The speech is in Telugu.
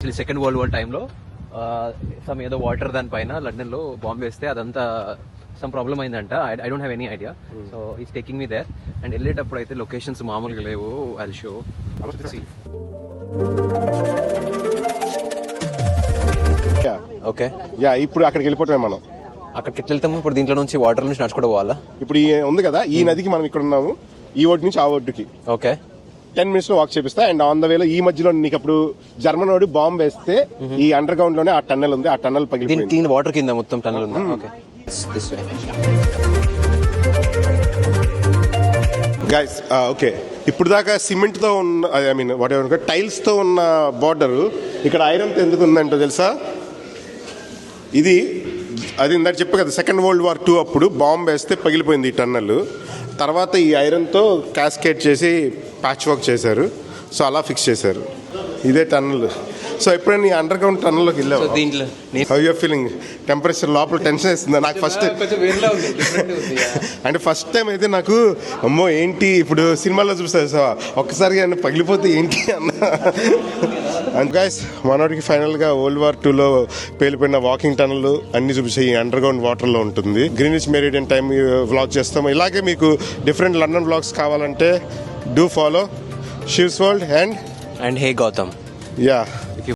యాక్చువల్లీ సెకండ్ వరల్డ్ వార్ టైంలో సమ్ ఏదో వాటర్ దానిపైన లండన్ లో బాంబ్ వేస్తే అదంతా సమ్ ప్రాబ్లమ్ అయిందంట. I don't have any idea. So is taking me there and వెళ్ళేటప్పుడు అయితే లొకేషన్స్ మామూలుగా లేవు. I show. ఓకే యా ఇప్పుడు అక్కడికి వెళ్ళిపోవటమే మనం. అక్కడికి ఎట్లా వెళ్తాము ఇప్పుడు? దీంట్లో నుంచి వాటర్ నుంచి నడుచుకుంటూ పోవాలా? ఇప్పుడు ఈ ఉంది కదా ఈ నదికి మనం ఇక్కడ ఉన్నాము, ఈ ఒడ్డు నుంచి ఆ ఒడ్డుకి ఓకే 10 minutes లో వాక్ చేపిస్తా. అండ్ ఆన్ ద వేలో ఈ మధ్యలో నీకు అప్పుడు జర్మన్ వాడు బాంబ్ వేస్తే ఈ అండర్ గ్రౌండ్ లోనే ఆ టన్నెల్ ఉంది, ఆ టన్నెల్ పగిలిపోయింది. దీని వాటర్ కింద మొత్తం టన్నెల్ ఉంది. ఓకే గైస్ ఓకే ఇప్పుడు దాకా సిమెంట్ తో ఉన్న I mean what ever tiles తో ఉన్న బార్డర్ ఇక్కడ ఐరన్ తో ఎందుకు ఉందంటో తెలుసా? ఇది అది ఇందాక చెప్పు కదా, సెకండ్ వరల్డ్ వార్ 2 అప్పుడు బాంబ్ వేస్తే పగిలిపోయింది ఈ టన్నెల్. తర్వాత ఈ ఐరన్తో క్యాస్కేట్ చేసి ప్యాచ్ వర్క్ చేశారు. సో అలా ఫిక్స్ చేశారు. ఇదే టన్నెల్. సో ఎప్పుడైనా ఈ అండర్ గ్రౌండ్ టన్నెల్లోకి వెళ్ళావు? దీంట్లో హౌ యూర్ ఫీలింగ్? టెంపరేచర్ లోపల టెన్షన్ వేస్తుంది నాకు ఫస్ట్. అంటే ఫస్ట్ టైం అయితే నాకు అమ్మో ఏంటి ఇప్పుడు సినిమాల్లో చూస్తారు సో ఒక్కసారిగా అన్న పగిలిపోతే ఏంటి అన్న. అండ్ గైస్ మనోడికి ఫైనల్గా వరల్డ్ వార్ 2లో పేలిపోయిన వాకింగ్ టనల్ అన్ని చూపించాయి. అండర్ గ్రౌండ్ వాటర్లో ఉంటుంది. గ్రీనిష్ మెరిడియన్ టైం వ్లాగ్ చేస్తాము. ఇలాగే మీకు డిఫరెంట్ లండన్ వ్లాగ్స్ కావాలంటే do follow Shiv's world and hey Gautam. Yeah